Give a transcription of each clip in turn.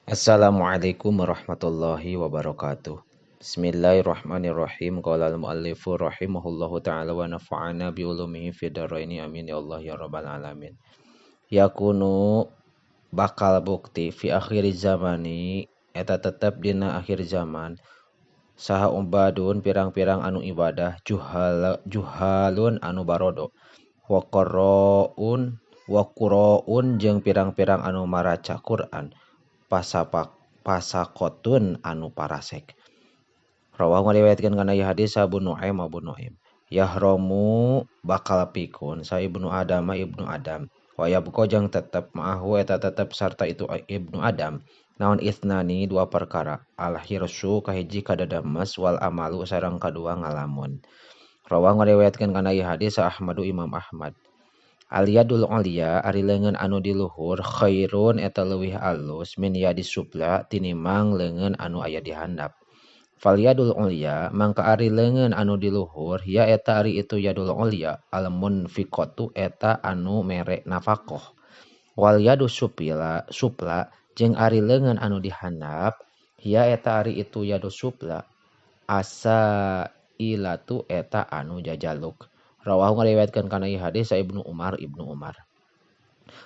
Assalamualaikum warahmatullahi wabarakatuh. Bismillahirrahmanirrahim. Qala al-muallifu rahimahullahu ta'ala wa nafa'ana bi ulumihi fid dharaini amin ya Allah ya rabbal alamin. Yakunu bakal bukti fi akhir zamani eta tetep dina akhir zaman saha umbadun pirang-pirang anu ibadah juhalun anu barodo wa qaraun jeung pirang-pirang anu maraca Quran pasakotun anu parasek. Rawah ngariwayatkeun kana ieu hadis Abu Nuaim. Yahromu bakal pikun sa Ibnu Adam. Wa yabqa jeung tetep ma'ahu eta tetep sarta itu Ibnu Adam. Naon ithnani dua perkara. Al hirsu kahiji kadadames wal amalu sareng kadua ngalamun. Rawah ngariwayatkeun kana ieu hadis Ahmadu Imam Ahmad. Aliyadul ulia ari leungeun anu di luhur khairun eta leuwih alus min yadis supla tinimang leungeun anu aya di handap. Falyadul ulia mangka ari leungeun anu di luhur ya eta ari itu yadul ulia al munfiqatu eta anu mere nafaqah. Wal yadus supla jeung ari leungeun anu di handap ya eta ari itu yadus supla asa ilatu eta anu jajaluk. Rawahu ngariwayatkeun kana ieu hadis Ibnu Umar.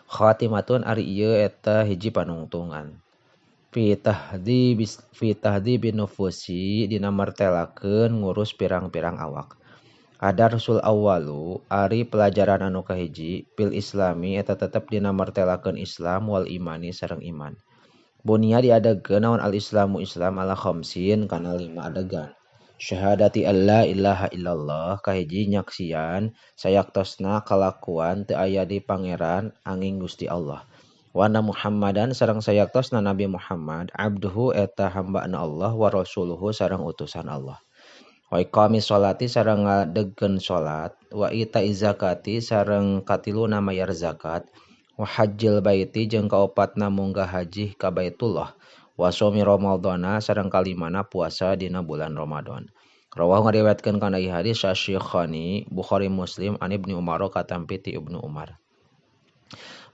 Khatimatun ari ieu eta hiji panungtungan. Fi tahdhibin nufusi dina martelakeun ngurus pirang-pirang awak. Ada Rasul awalu ari pelajaran anu kahiji fil islami eta tetep dina martelakeun Islam wal imani sareng iman. Bunia diadegeun naon al islamu Islam ala khamsin kana 5 adegan. Syahadati alla ilaha illallah kahiji nyaksian sayaktosna kalakuan teu aya di pangeran angin Gusti Allah. Wa anna Muhammadan sareng sayaktosna Nabi Muhammad abduhu eta hambana Allah wa rasuluhu sareng utusan Allah. Wa iqamis sholati sareng ngadegeun salat, wa itaiz zakati sareng katiluna mayar zakat, wa hajjil baiti jeung kaopatna munggah haji ka Baitullah. Wa shaumi ramadhana sareng kalimana puasa dina bulan Ramadan. Rawahu ngariwayatkeun kana ieu hadis Syaikhaini Bukhari Muslim an Ibnu Umar katampi ti Ibnu Umar.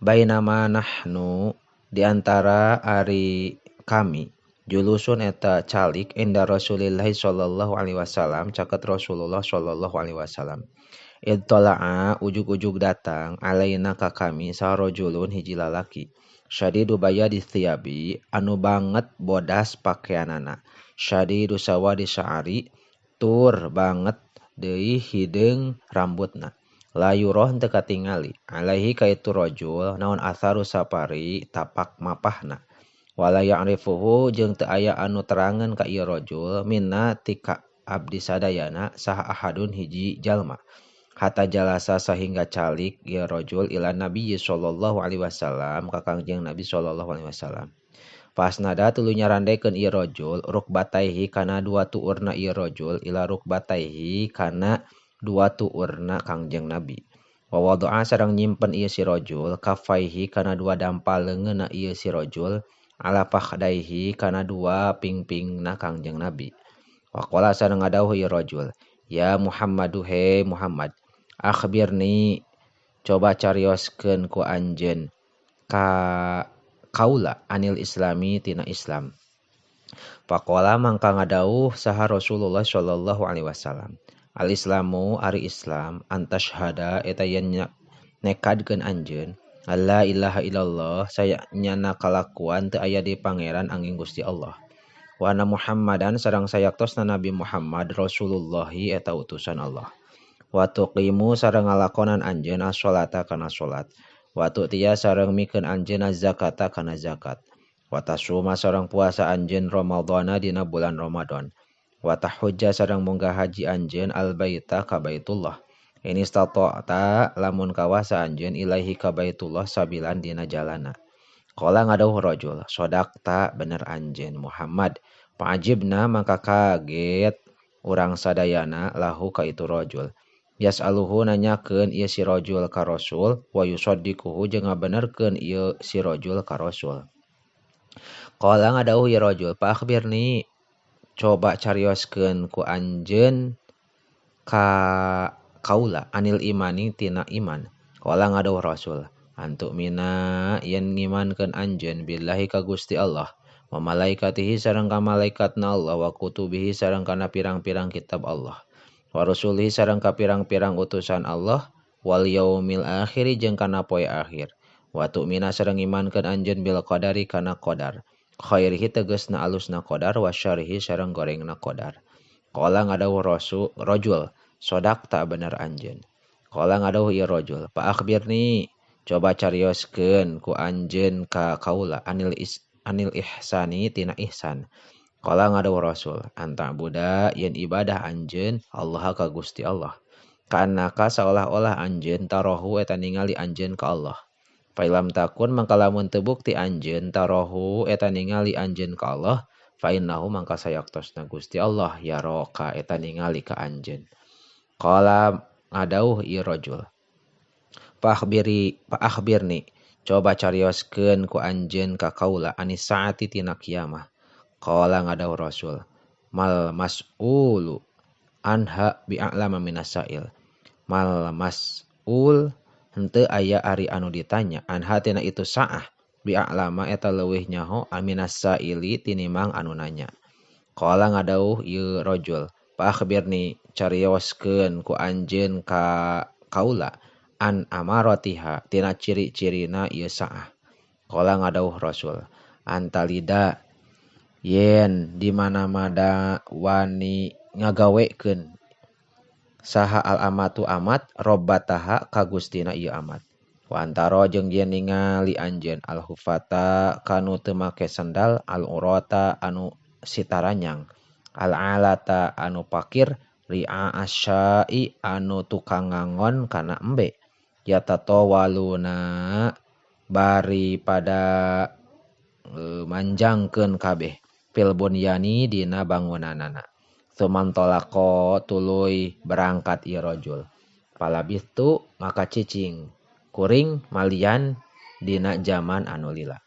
Bainama nahnu diantara ari kami julusun eta calik inda Rasulillah sallallahu alaihi wasallam caket Rasulullah sallallahu alaihi wasallam. Ittala'a ujug-ujug datang alaina ka kami sarojulun hiji lalaki. Syadidu bayadi thiyabi anu banget bodas pakaianana. Syadidu sawadi sya'ari tur banget deui hideung rambutna. La yuroh teu katingali. Alaihi ka itu rajul naon atharu sapari tapak mapahna. Wala ya'rifuhu jeung teu aya anu terangeun ka ieu rajul minna tika abdi sadayana saha ahadun hiji jalma. Hatta jalasa sehingga calik ya rajul ila Nabi sallallahu alaihi wasallam ka Kangjeng Nabi sallallahu alaihi wasallam. Pasnada tuluy nyarandekeun ieu rajul rukbataihi kana dua tuurna ieu rajul ila rukbataihi kana dua tuurna Kangjeng Nabi. Wa wada'a sareng nyimpen ieu si rajul kafaihi kana dua dampal leungeunna ieu si rajul ala fakhdaihi kana dua pingpingna Kangjeng Nabi. Wa qala sareng ngadawuh ieu rajul, ya Muhammadu he Muhammad, akhbirni coba carioskeun ku anjeun ka kaula anil islami tina Islam. Faqala mangka ngadawuh saha Rasulullah sallallahu alaihi wasallam, al islamu ari Islam antashhada eta yen nekadkeun anjeun alla ilaha illallah saya nyana kalakuan teu aya di pangeran angin Gusti Allah. Wa anna Muhammadan sareng sayaktosna Nabi Muhammad Rasulullah eta utusan Allah. Wa tuqimu sareng ngalakonan anjeun as-sholata kana salat. Wa tu'tiya sareng mikeun anjeun az-zakata kana zakat. Wa tasuma sareng puasa anjeun Ramadhana dina bulan Ramadan. Wa tahujja sareng munggah haji anjeun al-baita ka Baitullah. Ini stata'ta lamun kawasa anjeun ilaihi ka Baitullah sabilan dina jalana. Qala ngadawuh rajul, sodaqta bener anjeun Muhammad. Pa'ajibna mangka kaget urang sadayana lahu ka itu rajul. Yas'aluhu nanyakeun ieu si rajul ka Rasul wa yusaddiquhu jeung ngabenerkeun ieu si rajul ka Rasul. Qala ngadawuh ieu rajul, fa akhbirni coba carioskeun ku anjeun ka kaula anil imani tina iman. Qala ngadawuh Rasul, antu mina yen ngimankeun anjeun billahi ka Gusti Allah wa malaikatihi sareng ka malaikatna Allah wa kutubihi sareng kana pirang-pirang kitab Allah wa rusulihi sareng ka pirang-pirang utusan Allah wal yaumil akhir jeung kana poe akhir wa tu'mina sareng imankeun anjeun bil qadari kana qadar khairihi tegasna alusna qadar wa syarrihi sareng gorengna qadar. Qala ngadawuh rajul sodakta bener anjeun. Qala ngadawuh ieu rajul fa akhbirni coba carioskeun ku anjeun ka kaula anil ihsani tina ihsan. Qala ngadawuh rasul anta buda yen ibadah anjeun Allah ka Gusti Allah. Kana ka seolah-olah anjeun tarohu eta ningali anjeun ka Allah. Failam takun mangka lamun teu bukti anjeun tarohu eta ningali anjeun ka Allah fa innahu mangka sayaktosna Gusti Allah yaroka eta ningali ka anjeun. Qala ngadauh ieu rajul fa akhbirni coba carioskeun ku anjeun ka kaula anis saati tina kiamah. Qala ngadauh rasul mal mas'ulu anha bi'a'lama minas sa'il. Mal mas'ul henteu aya ari anu ditanya anha tina itu saah bi'a'lama eta leuwih nyaho minas sa'ili tinimang anu nanya. Qala ngadauh ieu rajul fa akhbirni carioskeun ku anjeun ka kaula an amaratiha tina ciri-cirina ieu saah. Qala ngadauh rasul antalida yen di mana-mana wani ngagawekeun saha al amatu amat robbataha ka gustina ieu amat. Wa antaro jeung yen ningali anjeun al hufata kanu teu make sendal al urata anu sitaranyang al alata anu pakir ri'a asyai anu tukang ngangon kana embe yatatawaluna bari pada manjangkeun kabeh fil bunyani dina bangunanana. Sumantolako tuluy berangkat ieu rajul. Palabistu maka cicing kuring malian dina zaman anu lila.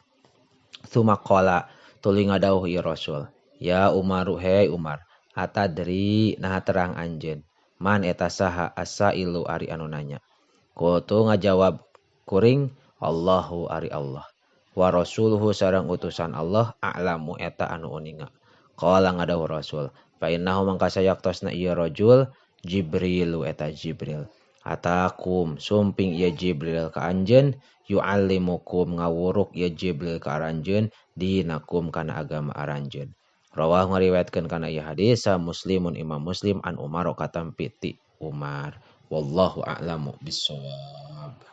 Sumaqala tuluy ngadauh ieu rasul. Ya Umaru he Umar, atadri nah terang anjeun. Man eta saha asailu ari anu nanya. Kutu ngajawab kuring Allahu ari Allah. Wa rasuluhu sareng utusan Allah a'lamu eta anu uninga. Qala ngadauh rasul fa innahu mangka sayaktosna ieu rajul Jibrilu eta Jibril. Atakum sumping ieu Jibril ka anjeun yu'allimukum ngawuruk ieu Jibril ka aranjeun dinakum kana agama aranjeun. Rawah ngariwayatkeun kana ieu hadis Muslimun Imam Muslim an Umar katam piti Umar. Wallahu a'lamu bissawab.